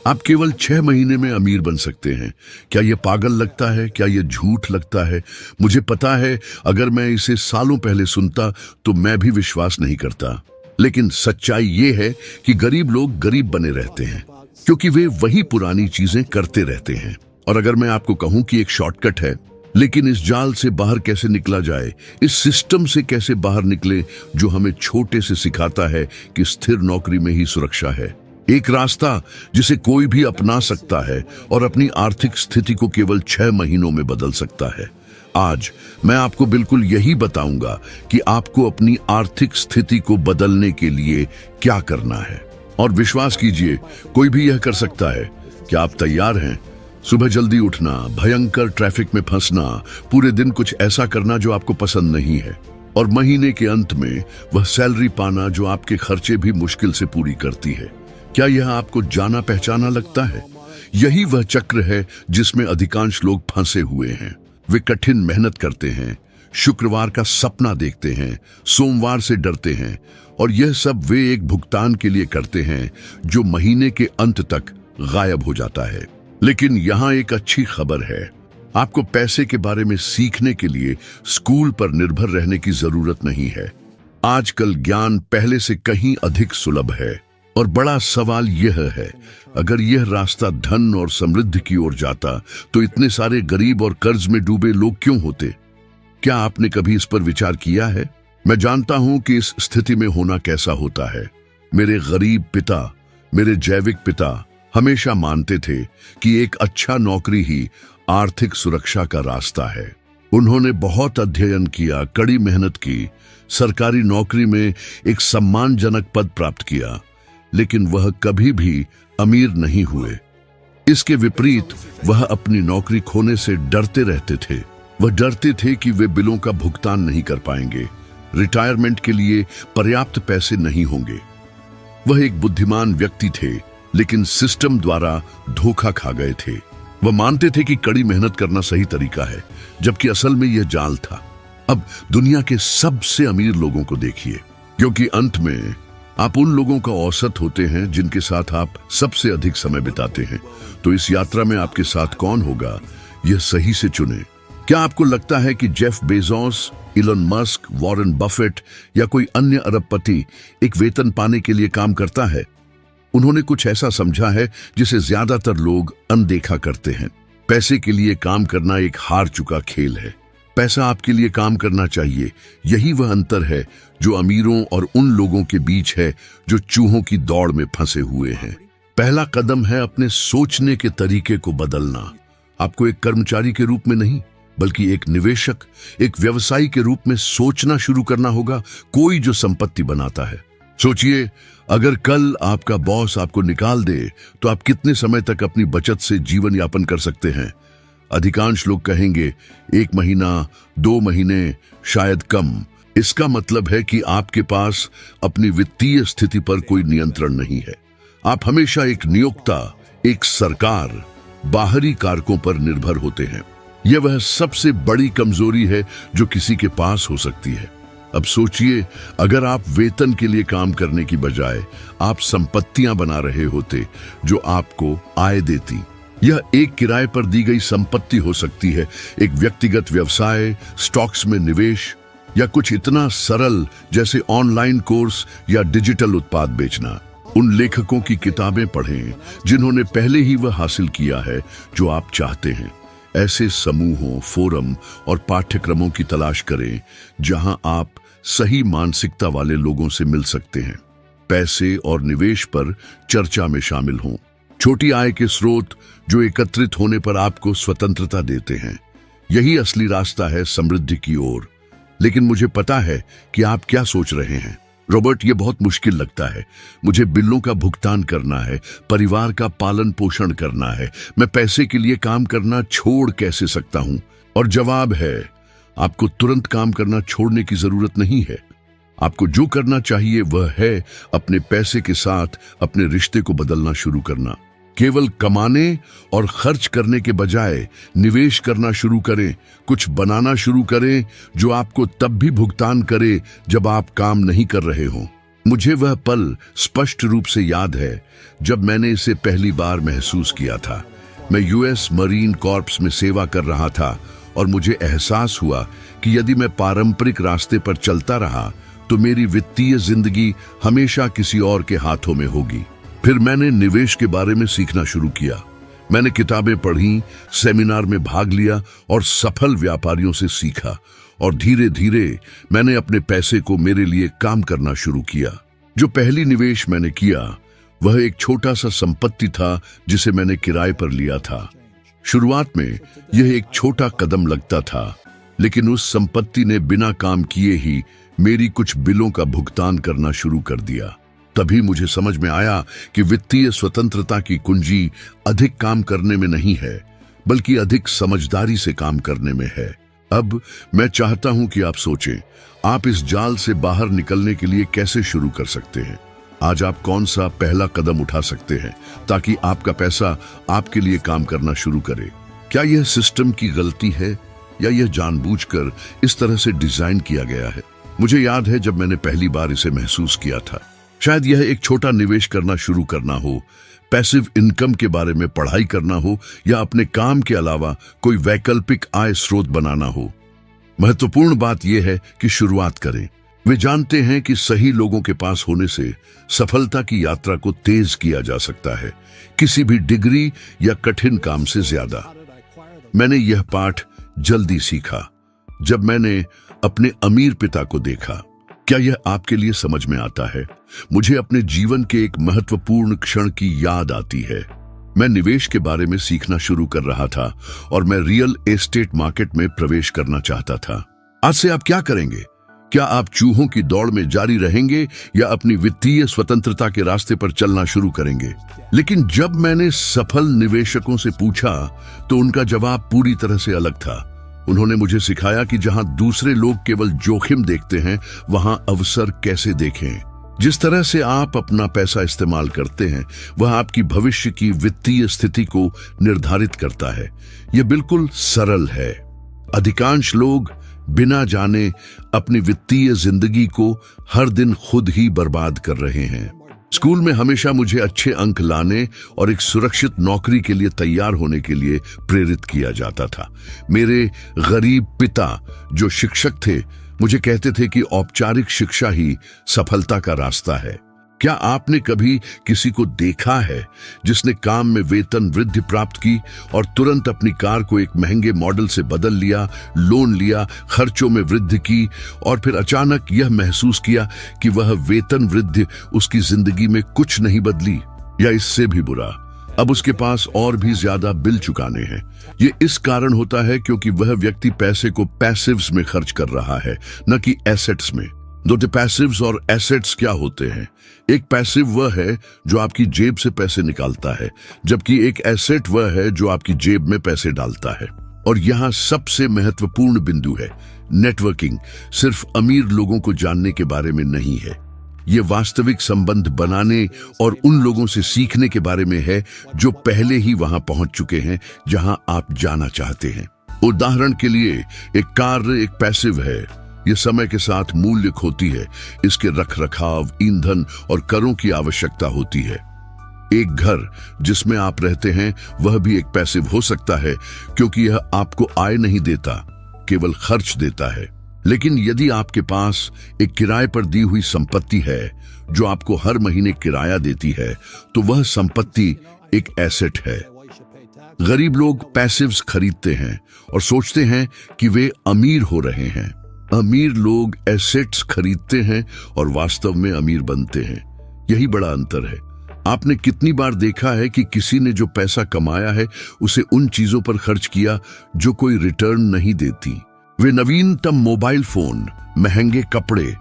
आप केवल 6 महीने में अमीर बन सकते हैं। क्या यह पागल लगता है? क्या यह झूठ लगता है? मुझे पता है, अगर मैं इसे सालों पहले सुनता तो मैं भी विश्वास नहीं करता। लेकिन सच्चाई ये है कि गरीब लोग गरीब बने रहते हैं क्योंकि वे वही पुरानी चीजें करते रहते हैं। और अगर मैं आपको कहूं कि एक शॉर्टकट है, लेकिन इस जाल से बाहर कैसे निकला जाए, इस सिस्टम से कैसे बाहर निकले जो हमें छोटे से सिखाता है कि स्थिर नौकरी में ही सुरक्षा है, एक रास्ता जिसे कोई भी अपना सकता है और अपनी आर्थिक स्थिति को केवल 6 महीनों में बदल सकता है। आज मैं आपको बिल्कुल यही बताऊंगा कि आपको अपनी आर्थिक स्थिति को बदलने के लिए क्या करना है। और विश्वास कीजिए, कोई भी यह कर सकता है। क्या आप तैयार हैं? सुबह जल्दी उठना, भयंकर ट्रैफिक में फंसना, पूरे दिन कुछ ऐसा करना जो आपको पसंद नहीं है, और महीने के अंत में वह सैलरी पाना जो आपके खर्चे भी मुश्किल से पूरी करती है। क्या यह आपको जाना पहचाना लगता है? यही वह चक्र है जिसमें अधिकांश लोग फंसे हुए हैं। वे कठिन मेहनत करते हैं, शुक्रवार का सपना देखते हैं, सोमवार से डरते हैं, और यह सब वे एक भुगतान के लिए करते हैं जो महीने के अंत तक गायब हो जाता है। लेकिन यहाँ एक अच्छी खबर है, आपको पैसे के बारे में सीखने के लिए स्कूल पर निर्भर रहने की जरूरत नहीं है। आजकल ज्ञान पहले से कहीं अधिक सुलभ है। और बड़ा सवाल यह है, अगर यह रास्ता धन और समृद्धि की ओर जाता तो इतने सारे गरीब और कर्ज में डूबे लोग क्यों होते? क्या आपने कभी इस पर विचार किया है? मैं जानता हूं कि इस स्थिति में होना कैसा होता है। मेरे गरीब पिता, मेरे जैविक पिता हमेशा मानते थे कि एक अच्छा नौकरी ही आर्थिक सुरक्षा का रास्ता है। उन्होंने बहुत अध्ययन किया, कड़ी मेहनत की, सरकारी नौकरी में एक सम्मानजनक पद प्राप्त किया, लेकिन वह कभी भी अमीर नहीं हुए। इसके विपरीत वह अपनी नौकरी खोने से डरते रहते थे। वह डरते थे कि वे बिलों का भुगतान नहीं कर पाएंगे, रिटायरमेंट के लिए पर्याप्त पैसे नहीं होंगे। वह एक बुद्धिमान व्यक्ति थे, लेकिन सिस्टम द्वारा धोखा खा गए थे। वह मानते थे कि कड़ी मेहनत करना सही तरीका है, जबकि असल में यह जाल था। अब दुनिया के सबसे अमीर लोगों को देखिए, क्योंकि अंत में आप उन लोगों का औसत होते हैं जिनके साथ आप सबसे अधिक समय बिताते हैं। तो इस यात्रा में आपके साथ कौन होगा, यह सही से चुने। क्या आपको लगता है कि Jeff Bezos, Elon Musk, Warren Buffett या कोई अन्य अरबपति एक वेतन पाने के लिए काम करता है? उन्होंने कुछ ऐसा समझा है जिसे ज्यादातर लोग अनदेखा करते हैं। पैसे के लिए काम करना एक हार चुका खेल है। पैसा आपके लिए काम करना चाहिए। यही वह अंतर है जो अमीरों और उन लोगों के बीच है जो चूहों की दौड़ में फंसे हुए हैं। पहला कदम है अपने सोचने के तरीके को बदलना। आपको एक कर्मचारी के रूप में नहीं, बल्कि एक निवेशक, एक व्यवसायी के रूप में सोचना शुरू करना होगा। कोई जो संपत्ति बनाता है। सोचिए, अगर कल आपका बॉस आपको निकाल दे तो आप कितने समय तक अपनी बचत से जीवन यापन कर सकते हैं? अधिकांश लोग कहेंगे 1 महीना, 2 महीने, शायद कम। इसका मतलब है कि आपके पास अपनी वित्तीय स्थिति पर कोई नियंत्रण नहीं है। आप हमेशा एक नियोक्ता, एक सरकार, बाहरी कारकों पर निर्भर होते हैं। यह वह सबसे बड़ी कमजोरी है जो किसी के पास हो सकती है। अब सोचिए, अगर आप वेतन के लिए काम करने की बजाय आप संपत्तियां बना रहे होते जो आपको आय देती। यह एक किराए पर दी गई संपत्ति हो सकती है, एक व्यक्तिगत व्यवसाय, स्टॉक्स में निवेश, या कुछ इतना सरल जैसे ऑनलाइन कोर्स या डिजिटल उत्पाद बेचना। उन लेखकों की किताबें पढ़ें जिन्होंने पहले ही वह हासिल किया है जो आप चाहते हैं। ऐसे समूहों, फोरम और पाठ्यक्रमों की तलाश करें जहां आप सही मानसिकता वाले लोगों से मिल सकते हैं। पैसे और निवेश पर चर्चा में शामिल हों। छोटी आय के स्रोत जो एकत्रित होने पर आपको स्वतंत्रता देते हैं। यही असली रास्ता है समृद्धि की ओर। लेकिन मुझे पता है कि आप क्या सोच रहे हैं। रॉबर्ट, ये बहुत मुश्किल लगता है। मुझे बिलों का भुगतान करना है, परिवार का पालन पोषण करना है। मैं पैसे के लिए काम करना छोड़ कैसे सकता हूं? और जवाब है, आपको तुरंत काम करना छोड़ने की जरूरत नहीं है। आपको जो करना चाहिए वह है अपने पैसे के साथ अपने रिश्ते को बदलना शुरू करना। केवल कमाने और खर्च करने के बजाय निवेश करना शुरू करें। कुछ बनाना शुरू करें जो आपको तब भी भुगतान करे जब आप काम नहीं कर रहे हों। मुझे वह पल स्पष्ट रूप से याद है जब मैंने इसे पहली बार महसूस किया था। मैं यूएस मरीन कॉर्प्स में सेवा कर रहा था और मुझे एहसास हुआ कि यदि मैं पारंपरिक रास्ते पर चलता रहा तो मेरी वित्तीय जिंदगी हमेशा किसी और के हाथों में होगी। फिर मैंने निवेश के बारे में सीखना शुरू किया। मैंने किताबें पढ़ी, सेमिनार में भाग लिया और सफल व्यापारियों से सीखा, और धीरे धीरे मैंने अपने पैसे को मेरे लिए काम करना शुरू किया। जो पहली निवेश मैंने किया वह एक छोटा सा संपत्ति था जिसे मैंने किराए पर लिया था। शुरुआत में यह एक छोटा कदम लगता था, लेकिन उस संपत्ति ने बिना काम किए ही मेरी कुछ बिलों का भुगतान करना शुरू कर दिया। तभी मुझे समझ में आया कि वित्तीय स्वतंत्रता की कुंजी अधिक काम करने में नहीं है, बल्कि अधिक समझदारी से काम करने में है। अब मैं चाहता हूं कि आप सोचें, आप इस जाल से बाहर निकलने के लिए कैसे शुरू कर सकते हैं। आज आप कौन सा पहला कदम उठा सकते हैं ताकि आपका पैसा आपके लिए काम करना शुरू करे? क्या यह सिस्टम की गलती है या यह जानबूझकर इस तरह से डिजाइन किया गया है? मुझे याद है जब मैंने पहली बार इसे महसूस किया था। शायद यह एक छोटा निवेश करना शुरू करना हो, पैसिव इनकम के बारे में पढ़ाई करना हो, या अपने काम के अलावा कोई वैकल्पिक आय स्रोत बनाना हो। महत्वपूर्ण बात यह है कि शुरुआत करें। वे जानते हैं कि सही लोगों के पास होने से सफलता की यात्रा को तेज किया जा सकता है, किसी भी डिग्री या कठिन काम से ज्यादा। मैंने यह पाठ जल्दी सीखा जब मैंने अपने अमीर पिता को देखा। क्या यह आपके लिए समझ में आता है? मुझे अपने जीवन के एक महत्वपूर्ण क्षण की याद आती है। मैं निवेश के बारे में सीखना शुरू कर रहा था और मैं रियल एस्टेट मार्केट में प्रवेश करना चाहता था। आज से आप क्या करेंगे? क्या आप चूहों की दौड़ में जारी रहेंगे या अपनी वित्तीय स्वतंत्रता के रास्ते पर चलना शुरू करेंगे? लेकिन जब मैंने सफल निवेशकों से पूछा तो उनका जवाब पूरी तरह से अलग था। उन्होंने मुझे सिखाया कि जहां दूसरे लोग केवल जोखिम देखते हैं, वहां अवसर कैसे देखें। जिस तरह से आप अपना पैसा इस्तेमाल करते हैं वह आपकी भविष्य की वित्तीय स्थिति को निर्धारित करता है। यह बिल्कुल सरल है। अधिकांश लोग बिना जाने अपनी वित्तीय जिंदगी को हर दिन खुद ही बर्बाद कर रहे हैं। स्कूल में हमेशा मुझे अच्छे अंक लाने और एक सुरक्षित नौकरी के लिए तैयार होने के लिए प्रेरित किया जाता था। मेरे गरीब पिता जो शिक्षक थे मुझे कहते थे कि औपचारिक शिक्षा ही सफलता का रास्ता है। क्या आपने कभी किसी को देखा है जिसने काम में वेतन वृद्धि प्राप्त की और तुरंत अपनी कार को एक महंगे मॉडल से बदल लिया, लोन लिया, खर्चों में वृद्धि की और फिर अचानक यह महसूस किया कि वह वेतन वृद्धि उसकी जिंदगी में कुछ नहीं बदली, या इससे भी बुरा, अब उसके पास और भी ज्यादा बिल चुकाने हैं? ये इस कारण होता है क्योंकि वह व्यक्ति पैसे को पैसिव्स में खर्च कर रहा है, न कि एसेट्स में। दो पैसिव्स और एसेट्स क्या होते हैं? एक पैसिव वह है जो आपकी जेब से पैसे निकालता है, जबकि एक एसेट वह है जो आपकी जेब में पैसे डालता है। और यहाँ सबसे महत्वपूर्ण बिंदु है, नेटवर्किंग सिर्फ अमीर लोगों को जानने के बारे में नहीं है। ये वास्तविक संबंध बनाने और उन लोगों से सीखने के बारे में है जो पहले ही वहां पहुंच चुके हैं जहां आप जाना चाहते हैं। उदाहरण के लिए, एक कार एक पैसिव है। यह समय के साथ मूल्य खोती है, इसके रखरखाव, ईंधन और करों की आवश्यकता होती है। एक घर जिसमें आप रहते हैं वह भी एक पैसिव हो सकता है क्योंकि यह आपको आय नहीं देता, केवल खर्च देता है। लेकिन यदि आपके पास एक किराए पर दी हुई संपत्ति है जो आपको हर महीने किराया देती है, तो वह संपत्ति एक एसेट है। गरीब लोग पैसिव्स खरीदते हैं और सोचते हैं कि वे अमीर हो रहे हैं। अमीर लोग एसेट्स खरीदते हैं और वास्तव में अमीर बनते हैं। यही बड़ा अंतर है। आपने कितनी बार देखा है कि किसी ने जो पैसा कमाया है उसे उन चीजों पर खर्च किया जो कोई रिटर्न नहीं देती। वे नवीनतम मोबाइल फोन, महंगे कपड़े,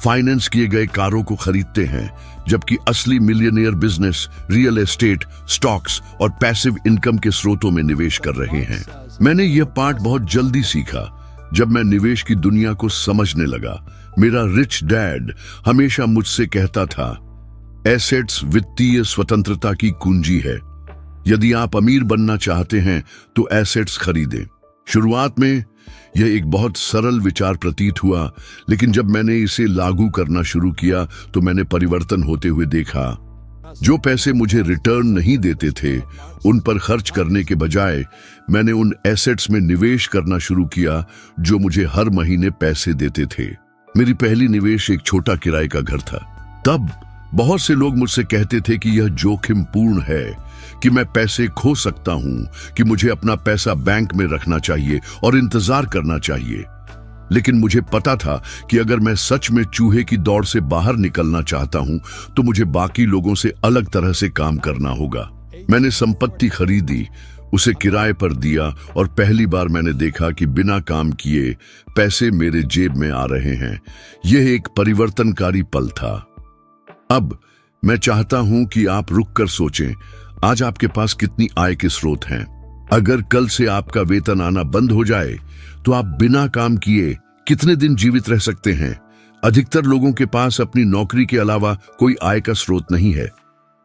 फाइनेंस किए गए कारों को खरीदते हैं, जबकि असली millionaire business real estate, stocks और पैसिव इनकम के स्रोतों में निवेश कर रहे हैं। मैंने यह पाठ बहुत जल्दी सीखा जब मैं निवेश की दुनिया को समझने लगा। मेरा रिच डैड हमेशा मुझसे कहता था, एसेट्स वित्तीय स्वतंत्रता की कुंजी है। यदि आप अमीर बनना चाहते हैं तो एसेट्स खरीदें। शुरुआत में यह एक बहुत सरल विचार प्रतीत हुआ, लेकिन जब मैंने इसे लागू करना शुरू किया तो मैंने परिवर्तन होते हुए देखा। जो पैसे मुझे रिटर्न नहीं देते थे, उन पर खर्च करने के बजाय मैंने उन एसेट्स में निवेश करना शुरू किया जो मुझे हर महीने पैसे देते थे। मेरी पहली निवेश एक छोटा किराए का घर था। तब बहुत से लोग मुझसे कहते थे कि यह जोखिम पूर्ण है, कि मैं पैसे खो सकता हूं, कि मुझे अपना पैसा बैंक में रखना चाहिए और इंतजार करना चाहिए। लेकिन मुझे पता था कि अगर मैं सच में चूहे की दौड़ से बाहर निकलना चाहता हूं तो मुझे बाकी लोगों से अलग तरह से काम करना होगा। मैंने संपत्ति खरीदी, उसे किराए पर दिया और पहली बार मैंने देखा कि बिना काम किए पैसे मेरे जेब में आ रहे हैं। यह एक परिवर्तनकारी पल था। अब मैं चाहता हूं कि आप रुककर सोचें, आज आपके पास कितनी आय के स्रोत हैं। अगर कल से आपका वेतन आना बंद हो जाए तो आप बिना काम किए कितने दिन जीवित रह सकते हैं? अधिकतर लोगों के पास अपनी नौकरी के अलावा कोई आय का स्रोत नहीं है।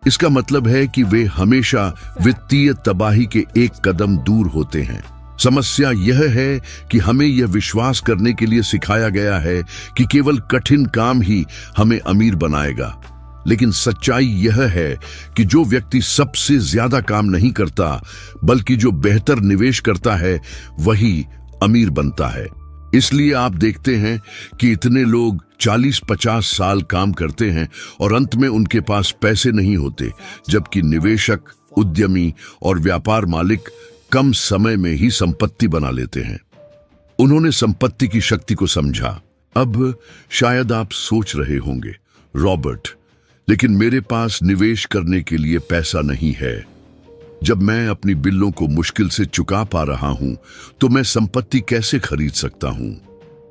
इसका मतलब है कि वे हमेशा वित्तीय तबाही के एक कदम दूर होते हैं। समस्या यह है कि हमें यह विश्वास करने के लिए सिखाया गया है कि केवल कठिन काम ही हमें अमीर बनाएगा। लेकिन सच्चाई यह है कि जो व्यक्ति सबसे ज्यादा काम नहीं करता बल्कि जो बेहतर निवेश करता है, वही अमीर बनता है। इसलिए आप देखते हैं कि इतने लोग 40-50 साल काम करते हैं और अंत में उनके पास पैसे नहीं होते, जबकि निवेशक, उद्यमी और व्यापार मालिक कम समय में ही संपत्ति बना लेते हैं। उन्होंने संपत्ति की शक्ति को समझा। अब शायद आप सोच रहे होंगे, रॉबर्ट, लेकिन मेरे पास निवेश करने के लिए पैसा नहीं है। जब मैं अपनी बिलों को मुश्किल से चुका पा रहा हूं तो मैं संपत्ति कैसे खरीद सकता हूं?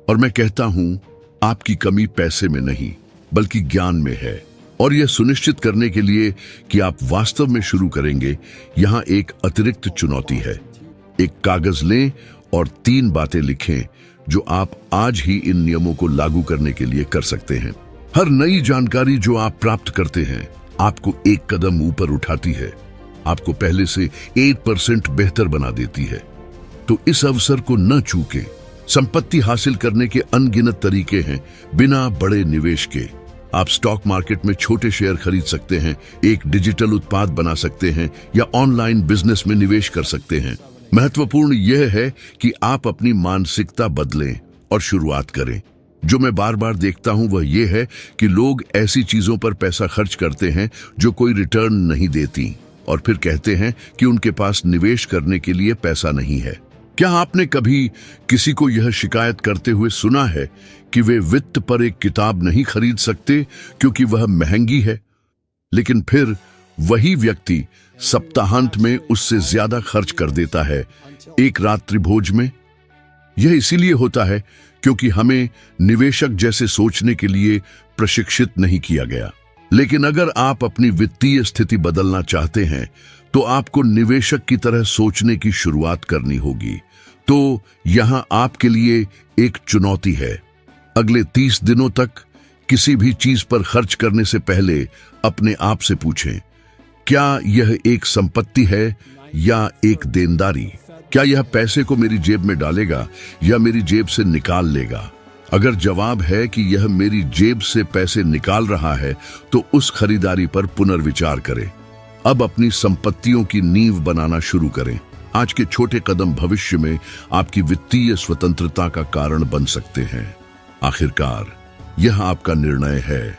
और मैं कहता हूं, आपकी कमी पैसे में नहीं बल्कि ज्ञान में है। और यह सुनिश्चित करने के लिए कि आप वास्तव में शुरू करेंगे, यहां एक अतिरिक्त चुनौती है। एक कागज लें और 3 बातें लिखें जो आप आज ही इन नियमों को लागू करने के लिए कर सकते हैं। हर नई जानकारी जो आप प्राप्त करते हैं आपको एक कदम ऊपर उठाती है, आपको पहले से 8% बेहतर बना देती है। तो इस अवसर को न चूकें। संपत्ति हासिल करने के अनगिनत तरीके हैं बिना बड़े निवेश के। आप स्टॉक मार्केट में छोटे शेयर खरीद सकते हैं, एक डिजिटल उत्पाद बना सकते हैं या ऑनलाइन बिजनेस में निवेश कर सकते हैं। महत्वपूर्ण यह है कि आप अपनी मानसिकता बदलें और शुरुआत करें। जो मैं बार बार देखता हूं वह यह है कि लोग ऐसी चीजों पर पैसा खर्च करते हैं जो कोई रिटर्न नहीं देती और फिर कहते हैं कि उनके पास निवेश करने के लिए पैसा नहीं है। क्या आपने कभी किसी को यह शिकायत करते हुए सुना है कि वे वित्त पर एक किताब नहीं खरीद सकते क्योंकि वह महंगी है, लेकिन फिर वही व्यक्ति सप्ताहांत में उससे ज्यादा खर्च कर देता है एक रात्रि भोज में? यह इसीलिए होता है क्योंकि हमें निवेशक जैसे सोचने के लिए प्रशिक्षित नहीं किया गया। लेकिन अगर आप अपनी वित्तीय स्थिति बदलना चाहते हैं तो आपको निवेशक की तरह सोचने की शुरुआत करनी होगी। तो यहां आपके लिए एक चुनौती है। अगले 30 दिनों तक किसी भी चीज पर खर्च करने से पहले अपने आप से पूछें, क्या यह एक संपत्ति है या एक देनदारी? क्या यह पैसे को मेरी जेब में डालेगा या मेरी जेब से निकाल लेगा? अगर जवाब है कि यह मेरी जेब से पैसे निकाल रहा है तो उस खरीदारी पर पुनर्विचार करें। अब अपनी संपत्तियों की नींव बनाना शुरू करें। आज के छोटे कदम भविष्य में आपकी वित्तीय स्वतंत्रता का कारण बन सकते हैं। आखिरकार यह आपका निर्णय है।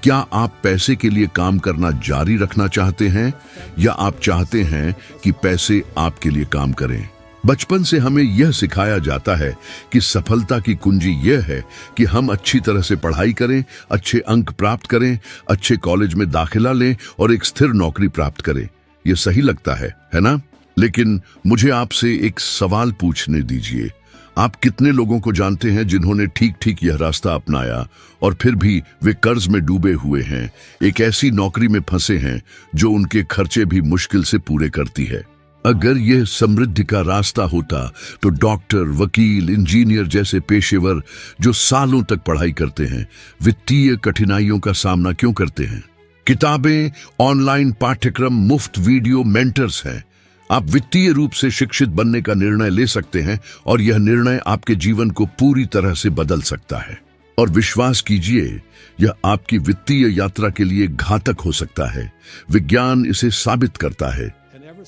क्या आप पैसे के लिए काम करना जारी रखना चाहते हैं या आप चाहते हैं कि पैसे आपके लिए काम करें? बचपन से हमें यह सिखाया जाता है कि सफलता की कुंजी यह है कि हम अच्छी तरह से पढ़ाई करें, अच्छे अंक प्राप्त करें, अच्छे कॉलेज में दाखिला लें और एक स्थिर नौकरी प्राप्त करें। यह सही लगता है ना? लेकिन मुझे आपसे एक सवाल पूछने दीजिए। आप कितने लोगों को जानते हैं जिन्होंने ठीक ठीक यह रास्ता अपनाया और फिर भी वे कर्ज में डूबे हुए हैं, एक ऐसी नौकरी में फंसे हैं जो उनके खर्चे भी मुश्किल से पूरे करती है? अगर यह समृद्धि का रास्ता होता तो डॉक्टर, वकील, इंजीनियर जैसे पेशेवर जो सालों तक पढ़ाई करते हैं वित्तीय कठिनाइयों का सामना क्यों करते हैं? किताबें, ऑनलाइन पाठ्यक्रम, मुफ्त वीडियो, मेंटर्स हैं। आप वित्तीय रूप से शिक्षित बनने का निर्णय ले सकते हैं और यह निर्णय आपके जीवन को पूरी तरह से बदल सकता है। और विश्वास कीजिए, यह आपकी वित्तीय यात्रा के लिए घातक हो सकता है। विज्ञान इसे साबित करता है।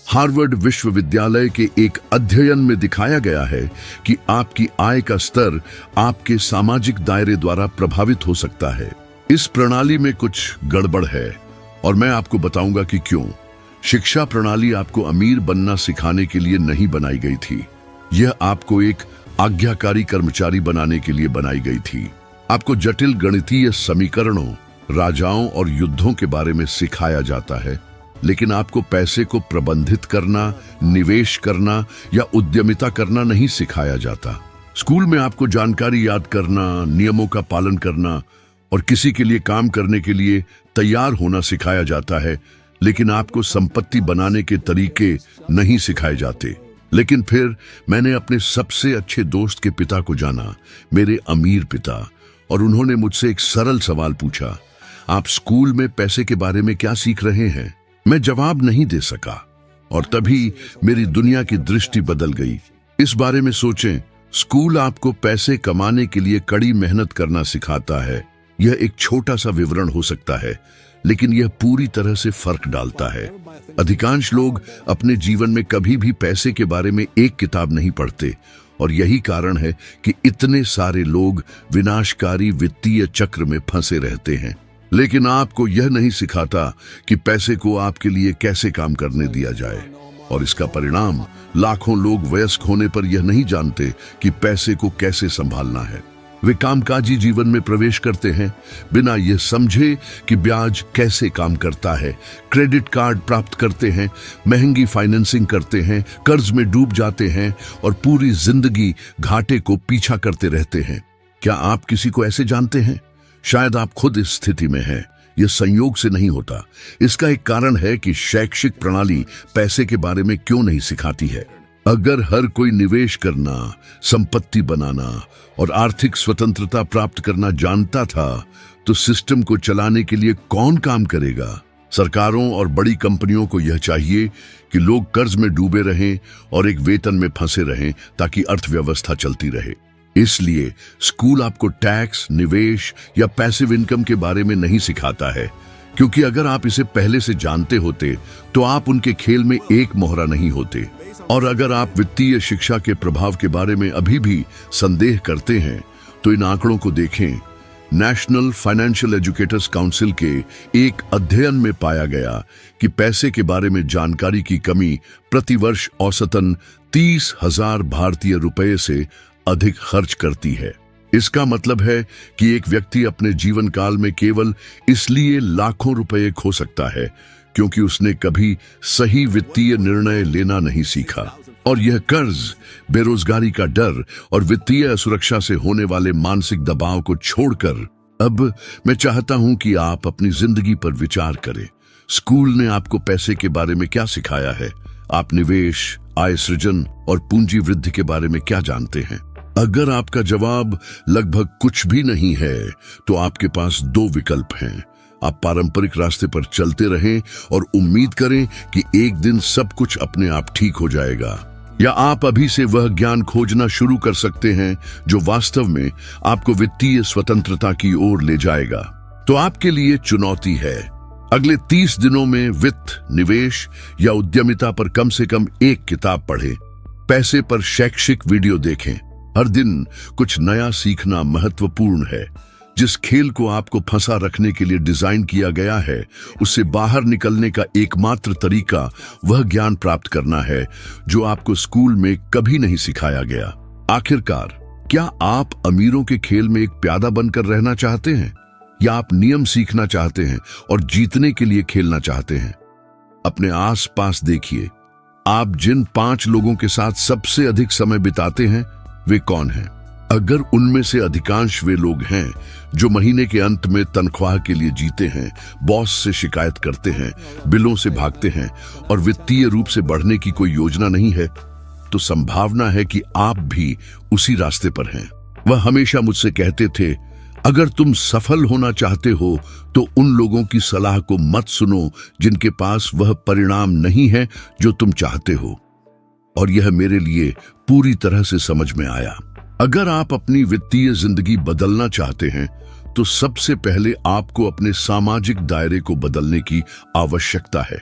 हार्वर्ड विश्वविद्यालय के एक अध्ययन में दिखाया गया है कि आपकी आय का स्तर आपके सामाजिक दायरे द्वारा प्रभावित हो सकता है। इस प्रणाली में कुछ गड़बड़ है और मैं आपको बताऊंगा कि क्यों। शिक्षा प्रणाली आपको अमीर बनना सिखाने के लिए नहीं बनाई गई थी। यह आपको एक आज्ञाकारी कर्मचारी बनाने के लिए बनाई गई थी। आपको जटिल गणितीय समीकरणों, राजाओं और युद्धों के बारे में सिखाया जाता है, लेकिन आपको पैसे को प्रबंधित करना, निवेश करना या उद्यमिता करना नहीं सिखाया जाता। स्कूल में आपको जानकारी याद करना, नियमों का पालन करना और किसी के लिए काम करने के लिए तैयार होना सिखाया जाता है, लेकिन आपको संपत्ति बनाने के तरीके नहीं सिखाए जाते। लेकिन फिर मैंने अपने सबसे अच्छे दोस्त के पिता को जाना, मेरे अमीर पिता, और उन्होंने मुझसे एक सरल सवाल पूछा, आप स्कूल में पैसे के बारे में क्या सीख रहे हैं? मैं जवाब नहीं दे सका और तभी मेरी दुनिया की दृष्टि बदल गई। इस बारे में सोचें, स्कूल आपको पैसे कमाने के लिए कड़ी मेहनत करना सिखाता है। यह एक छोटा सा विवरण हो सकता है, लेकिन यह पूरी तरह से फर्क डालता है। अधिकांश लोग अपने जीवन में कभी भी पैसे के बारे में एक किताब नहीं पढ़ते और यही कारण है कि इतने सारे लोग विनाशकारी वित्तीय चक्र में फंसे रहते हैं। लेकिन आपको यह नहीं सिखाता कि पैसे को आपके लिए कैसे काम करने दिया जाए, और इसका परिणाम लाखों लोग वयस्क होने पर यह नहीं जानते कि पैसे को कैसे संभालना है। वे कामकाजी जीवन में प्रवेश करते हैं बिना यह समझे कि ब्याज कैसे काम करता है, क्रेडिट कार्ड प्राप्त करते हैं, महंगी फाइनेंसिंग करते हैं, कर्ज में डूब जाते हैं और पूरी जिंदगी घाटे को पीछा करते रहते हैं। क्या आप किसी को ऐसे जानते हैं? शायद आप खुद इस स्थिति में हैं। यह संयोग से नहीं होता। इसका एक कारण है कि शैक्षिक प्रणाली पैसे के बारे में क्यों नहीं सिखाती है। अगर हर कोई निवेश करना, संपत्ति बनाना और आर्थिक स्वतंत्रता प्राप्त करना जानता था, तो सिस्टम को चलाने के लिए कौन काम करेगा? सरकारों और बड़ी कंपनियों को यह चाहिए कि लोग कर्ज में डूबे रहें और एक वेतन में फंसे रहें ताकि अर्थव्यवस्था चलती रहे। इसलिए स्कूल आपको टैक्स, निवेश या पैसिव इनकम के बारे में नहीं सिखाता है, क्योंकि अगर आप इसे पहले से जानते होते तो आप उनके खेल में एक मोहरा नहीं होते। और अगर आप वित्तीय शिक्षा के प्रभाव के बारे में अभी भी संदेह करते हैं, तो इन आंकड़ों को देखें। नेशनल फाइनेंशियल एजुकेटर्स काउंसिल के एक अध्ययन में पाया गया कि पैसे के बारे में जानकारी की कमी प्रतिवर्ष औसतन 30,000 भारतीय रुपए से अधिक खर्च करती है। इसका मतलब है कि एक व्यक्ति अपने जीवन काल में केवल इसलिए लाखों रुपए खो सकता है क्योंकि उसने कभी सही वित्तीय निर्णय लेना नहीं सीखा। और यह कर्ज, बेरोजगारी का डर और वित्तीय असुरक्षा से होने वाले मानसिक दबाव को छोड़कर अब मैं चाहता हूं कि आप अपनी जिंदगी पर विचार करें। स्कूल ने आपको पैसे के बारे में क्या सिखाया है? आप निवेश, आय सृजन और पूंजी वृद्धि के बारे में क्या जानते हैं? अगर आपका जवाब लगभग कुछ भी नहीं है, तो आपके पास दो विकल्प हैं। आप पारंपरिक रास्ते पर चलते रहें और उम्मीद करें कि एक दिन सब कुछ अपने आप ठीक हो जाएगा, या आप अभी से वह ज्ञान खोजना शुरू कर सकते हैं जो वास्तव में आपको वित्तीय स्वतंत्रता की ओर ले जाएगा। तो आपके लिए चुनौती है, अगले 30 दिनों में वित्त, निवेश या उद्यमिता पर कम से कम एक किताब पढ़ें। पैसे पर शैक्षिक वीडियो देखें। हर दिन कुछ नया सीखना महत्वपूर्ण है। जिस खेल को आपको फंसा रखने के लिए डिजाइन किया गया है, उससे बाहर निकलने का एकमात्र तरीका वह ज्ञान प्राप्त करना है जो आपको स्कूल में कभी नहीं सिखाया गया। आखिरकार, क्या आप अमीरों के खेल में एक प्यादा बनकर रहना चाहते हैं, या आप नियम सीखना चाहते हैं और जीतने के लिए खेलना चाहते हैं? अपने आसपास देखिए। आप जिन 5 लोगों के साथ सबसे अधिक समय बिताते हैं, वे कौन हैं? अगर उनमें से अधिकांश वे लोग हैं जो महीने के अंत में तनख्वाह के लिए जीते हैं, बॉस से शिकायत करते हैं, बिलों से भागते हैं और वित्तीय रूप से बढ़ने की कोई योजना नहीं है, तो संभावना है कि आप भी उसी रास्ते पर हैं। वह हमेशा मुझसे कहते थे, अगर तुम सफल होना चाहते हो तो उन लोगों की सलाह को मत सुनो जिनके पास वह परिणाम नहीं है जो तुम चाहते हो। और यह मेरे लिए पूरी तरह से समझ में आया। अगर आप अपनी वित्तीय जिंदगी बदलना चाहते हैं तो सबसे पहले आपको अपने सामाजिक दायरे को बदलने की आवश्यकता है।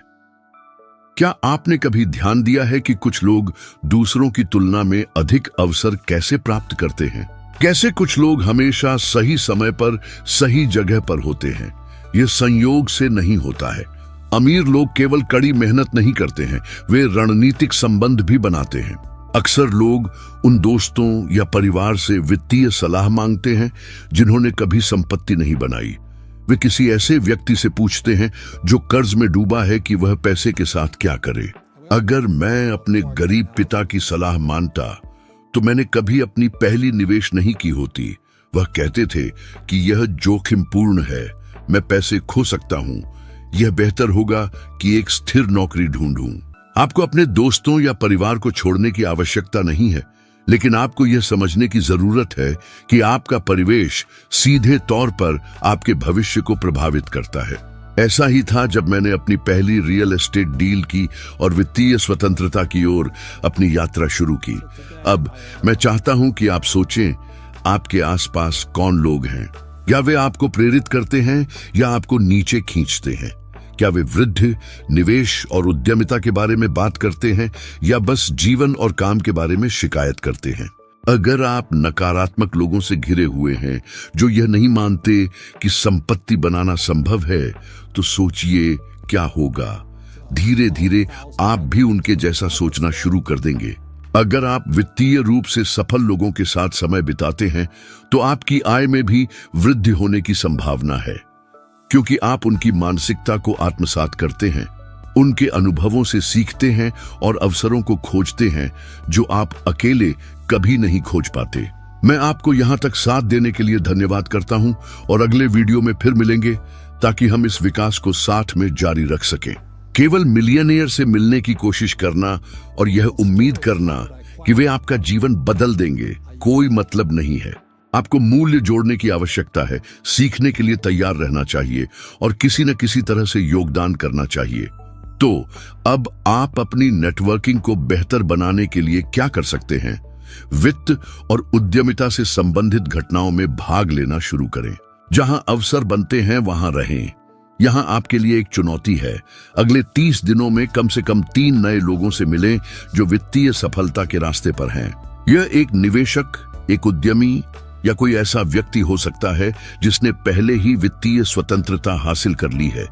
क्या आपने कभी ध्यान दिया है कि कुछ लोग दूसरों की तुलना में अधिक अवसर कैसे प्राप्त करते हैं? कैसे कुछ लोग हमेशा सही समय पर सही जगह पर होते हैं? यह संयोग से नहीं होता है। अमीर लोग केवल कड़ी मेहनत नहीं करते हैं, वे रणनीतिक संबंध भी बनाते हैं। अक्सर लोग उन दोस्तों या परिवार से वित्तीय सलाह मांगते हैं जिन्होंने कभी संपत्ति नहीं बनाई। वे किसी ऐसे व्यक्ति से पूछते हैं जो कर्ज में डूबा है कि वह पैसे के साथ क्या करे। अगर मैं अपने गरीब पिता की सलाह मानता तो मैंने कभी अपनी पहली निवेश नहीं की होती। वह कहते थे कि यह जोखिमपूर्ण है, मैं पैसे खो सकता हूं, यह बेहतर होगा कि एक स्थिर नौकरी ढूंढूं। आपको अपने दोस्तों या परिवार को छोड़ने की आवश्यकता नहीं है, लेकिन आपको यह समझने की जरूरत है कि आपका परिवेश सीधे तौर पर आपके भविष्य को प्रभावित करता है। ऐसा ही था जब मैंने अपनी पहली रियल एस्टेट डील की और वित्तीय स्वतंत्रता की ओर अपनी यात्रा शुरू की। अब मैं चाहता हूं कि आप सोचें, आपके आसपास कौन लोग हैं? क्या वे आपको प्रेरित करते हैं या आपको नीचे खींचते हैं? क्या वे वृद्धि, निवेश और उद्यमिता के बारे में बात करते हैं या बस जीवन और काम के बारे में शिकायत करते हैं? अगर आप नकारात्मक लोगों से घिरे हुए हैं जो यह नहीं मानते कि संपत्ति बनाना संभव है, तो सोचिए क्या होगा। धीरे धीरे आप भी उनके जैसा सोचना शुरू कर देंगे। अगर आप वित्तीय रूप से सफल लोगों के साथ समय बिताते हैं तो आपकी आय में भी वृद्धि होने की संभावना है, क्योंकि आप उनकी मानसिकता को आत्मसात करते हैं, उनके अनुभवों से सीखते हैं और अवसरों को खोजते हैं जो आप अकेले कभी नहीं खोज पाते। मैं आपको यहां तक साथ देने के लिए धन्यवाद करता हूं और अगले वीडियो में फिर मिलेंगे ताकि हम इस विकास को साथ में जारी रख सकें। केवल मिलियनेयर से मिलने की कोशिश करना और यह उम्मीद करना कि वे आपका जीवन बदल देंगे कोई मतलब नहीं है। आपको मूल्य जोड़ने की आवश्यकता है, सीखने के लिए तैयार रहना चाहिए और किसी न किसी तरह से योगदान करना चाहिए। तो अब आप अपनी नेटवर्किंग को बेहतर बनाने के लिए क्या कर सकते हैं? वित्त और उद्यमिता से संबंधित घटनाओं में भाग लेना शुरू करें। जहां अवसर बनते हैं वहां रहें। यहां आपके लिए एक चुनौती है, अगले 30 दिनों में कम से कम 3 नए लोगों से मिलें जो वित्तीय सफलता के रास्ते पर हैं। यह एक निवेशक, एक उद्यमी या कोई ऐसा व्यक्ति हो सकता है जिसने पहले ही वित्तीय स्वतंत्रता हासिल कर ली है।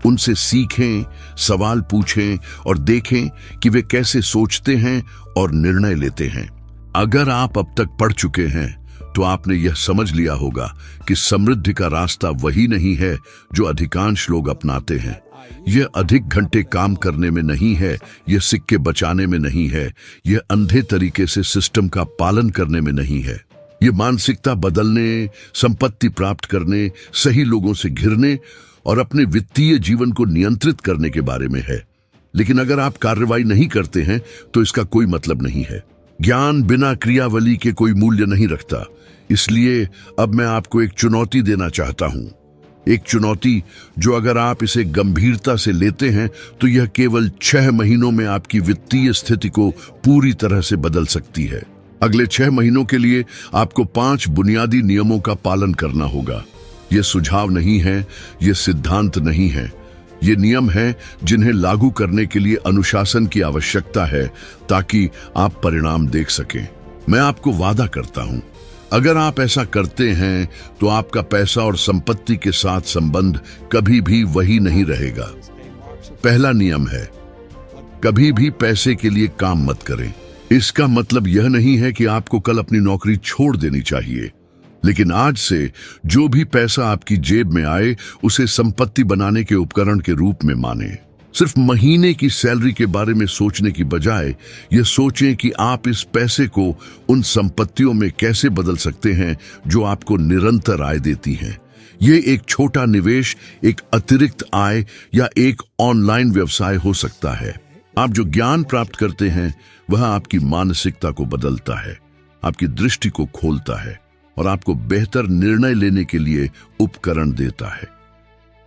उनसे सीखें, सवाल पूछें और देखें कि वे कैसे सोचते हैं और निर्णय लेते हैं। अगर आप अब तक पढ़ चुके हैं तो आपने यह समझ लिया होगा कि समृद्धि का रास्ता वही नहीं है जो अधिकांश लोग अपनाते हैं। यह अधिक घंटे काम करने में नहीं है, यह सिक्के बचाने में नहीं है, यह अंधे तरीके से सिस्टम का पालन करने में नहीं है। यह मानसिकता बदलने, संपत्ति प्राप्त करने, सही लोगों से घिरने और अपने वित्तीय जीवन को नियंत्रित करने के बारे में है। लेकिन अगर आप कार्रवाई नहीं करते हैं तो इसका कोई मतलब नहीं है। ज्ञान बिना क्रियावली के कोई मूल्य नहीं रखता। इसलिए अब मैं आपको एक चुनौती देना चाहता हूं, एक चुनौती जो अगर आप इसे गंभीरता से लेते हैं तो यह केवल 6 महीनों में आपकी वित्तीय स्थिति को पूरी तरह से बदल सकती है। अगले 6 महीनों के लिए आपको 5 बुनियादी नियमों का पालन करना होगा। ये सुझाव नहीं है, ये सिद्धांत नहीं है, ये नियम हैं जिन्हें लागू करने के लिए अनुशासन की आवश्यकता है ताकि आप परिणाम देख सकें। मैं आपको वादा करता हूं, अगर आप ऐसा करते हैं तो आपका पैसा और संपत्ति के साथ संबंध कभी भी वही नहीं रहेगा। पहला नियम है, कभी भी पैसे के लिए काम मत करें। इसका मतलब यह नहीं है कि आपको कल अपनी नौकरी छोड़ देनी चाहिए, लेकिन आज से जो भी पैसा आपकी जेब में आए उसे संपत्ति बनाने के उपकरण के रूप में माने। सिर्फ महीने की सैलरी के बारे में सोचने की बजाय यह सोचें कि आप इस पैसे को उन संपत्तियों में कैसे बदल सकते हैं जो आपको निरंतर आय देती हैं। ये एक छोटा निवेश, एक अतिरिक्त आय या एक ऑनलाइन व्यवसाय हो सकता है। आप जो ज्ञान प्राप्त करते हैं वह आपकी मानसिकता को बदलता है, आपकी दृष्टि को खोलता है और आपको बेहतर निर्णय लेने के लिए उपकरण देता है।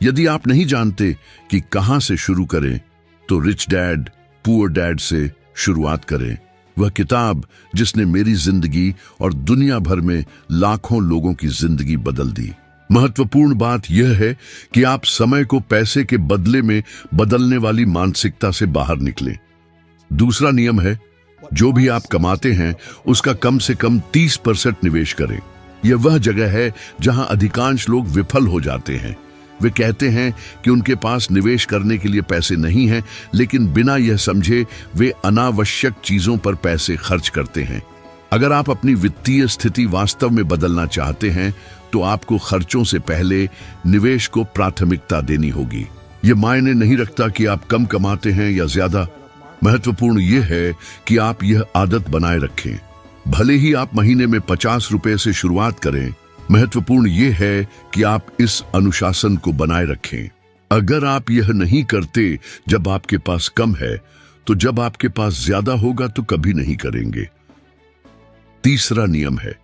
यदि आप नहीं जानते कि कहां से शुरू करें, तो रिच डैड पुअर डैड से शुरुआत करें। वह किताब जिसने मेरी जिंदगी और दुनिया भर में लाखों लोगों की जिंदगी बदल दी। महत्वपूर्ण बात यह है कि आप समय को पैसे के बदले में बदलने वाली मानसिकता से बाहर निकलें। दूसरा नियम है, जो भी आप कमाते हैं उसका कम से कम 30% निवेश करें। यह वह जगह है जहां अधिकांश लोग विफल हो जाते हैं। वे कहते हैं कि उनके पास निवेश करने के लिए पैसे नहीं हैं, लेकिन बिना यह समझे वे अनावश्यक चीजों पर पैसे खर्च करते हैं। अगर आप अपनी वित्तीय स्थिति वास्तव में बदलना चाहते हैं, तो आपको खर्चों से पहले निवेश को प्राथमिकता देनी होगी। यह मायने नहीं रखता कि आप कम कमाते हैं या ज्यादा। महत्वपूर्ण यह है कि आप यह आदत बनाए रखें। भले ही आप महीने में 50 रुपए से शुरुआत करें, महत्वपूर्ण यह है कि आप इस अनुशासन को बनाए रखें। अगर आप यह नहीं करते जब आपके पास कम है, तो जब आपके पास ज्यादा होगा तो कभी नहीं करेंगे। तीसरा नियम है,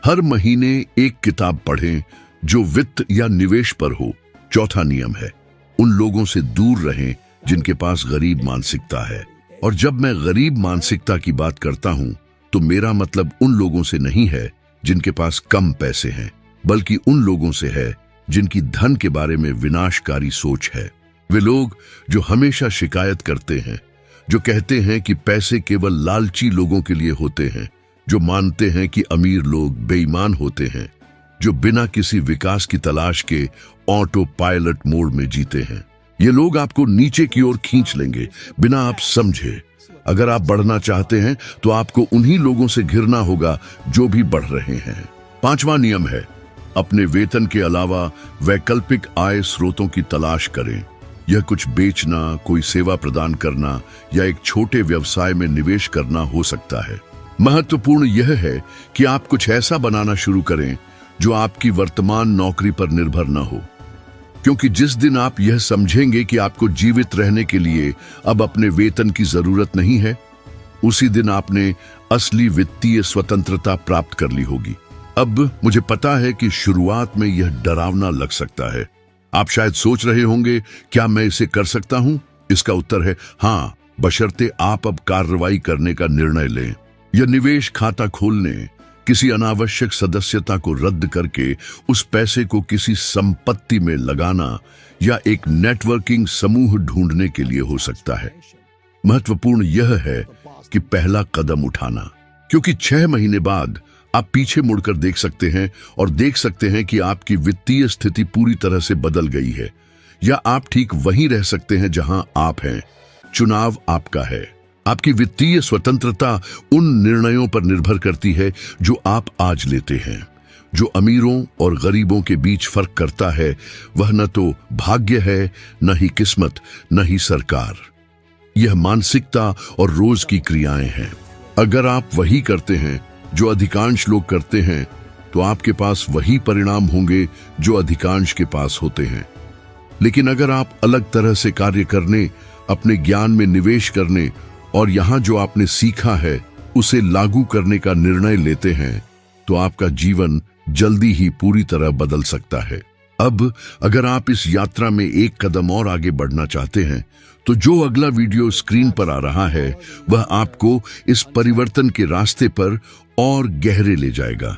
हर महीने एक किताब पढ़ें जो वित्त या निवेश पर हो। चौथा नियम है, उन लोगों से दूर रहें जिनके पास गरीब मानसिकता है। और जब मैं गरीब मानसिकता की बात करता हूं, तो मेरा मतलब उन लोगों से नहीं है जिनके पास कम पैसे हैं, बल्कि उन लोगों से है जिनकी धन के बारे में विनाशकारी सोच है। वे लोग जो हमेशा शिकायत करते हैं, जो कहते हैं कि पैसे केवल लालची लोगों के लिए होते हैं, जो मानते हैं कि अमीर लोग बेईमान होते हैं, जो बिना किसी विकास की तलाश के ऑटो पायलट मोड में जीते हैं। ये लोग आपको नीचे की ओर खींच लेंगे बिना आप समझे। अगर आप बढ़ना चाहते हैं, तो आपको उन्हीं लोगों से घिरना होगा जो भी बढ़ रहे हैं। पांचवा नियम है, अपने वेतन के अलावा वैकल्पिक आय स्रोतों की तलाश करें। यह कुछ बेचना, कोई सेवा प्रदान करना या एक छोटे व्यवसाय में निवेश करना हो सकता है। महत्वपूर्ण यह है कि आप कुछ ऐसा बनाना शुरू करें जो आपकी वर्तमान नौकरी पर निर्भर न हो, क्योंकि जिस दिन आप यह समझेंगे कि आपको जीवित रहने के लिए अब अपने वेतन की जरूरत नहीं है, उसी दिन आपने असली वित्तीय स्वतंत्रता प्राप्त कर ली होगी। अब मुझे पता है कि शुरुआत में यह डरावना लग सकता है। आप शायद सोच रहे होंगे, क्या मैं इसे कर सकता हूं? इसका उत्तर है हाँ, बशर्ते आप अब कार्रवाई करने का निर्णय लें। यह निवेश खाता खोलने, किसी अनावश्यक सदस्यता को रद्द करके उस पैसे को किसी संपत्ति में लगाना या एक नेटवर्किंग समूह ढूंढने के लिए हो सकता है। महत्वपूर्ण यह है कि पहला कदम उठाना, क्योंकि 6 महीने बाद आप पीछे मुड़कर देख सकते हैं और देख सकते हैं कि आपकी वित्तीय स्थिति पूरी तरह से बदल गई है, या आप ठीक वहीं रह सकते हैं जहां आप हैं। चुनाव आपका है। आपकी वित्तीय स्वतंत्रता उन निर्णयों पर निर्भर करती है जो आप आज लेते हैं। जो अमीरों और गरीबों के बीच फर्क करता है, वह न तो भाग्य है, न ही किस्मत, न ही सरकार। यह मानसिकता और रोज की क्रियाएं हैं। अगर आप वही करते हैं जो अधिकांश लोग करते हैं, तो आपके पास वही परिणाम होंगे जो अधिकांश के पास होते हैं। लेकिन अगर आप अलग तरह से कार्य करने, अपने ज्ञान में निवेश करने और यहां जो आपने सीखा है उसे लागू करने का निर्णय लेते हैं, तो आपका जीवन जल्दी ही पूरी तरह बदल सकता है। अब अगर आप इस यात्रा में एक कदम और आगे बढ़ना चाहते हैं, तो जो अगला वीडियो स्क्रीन पर आ रहा है, वह आपको इस परिवर्तन के रास्ते पर और गहरे ले जाएगा।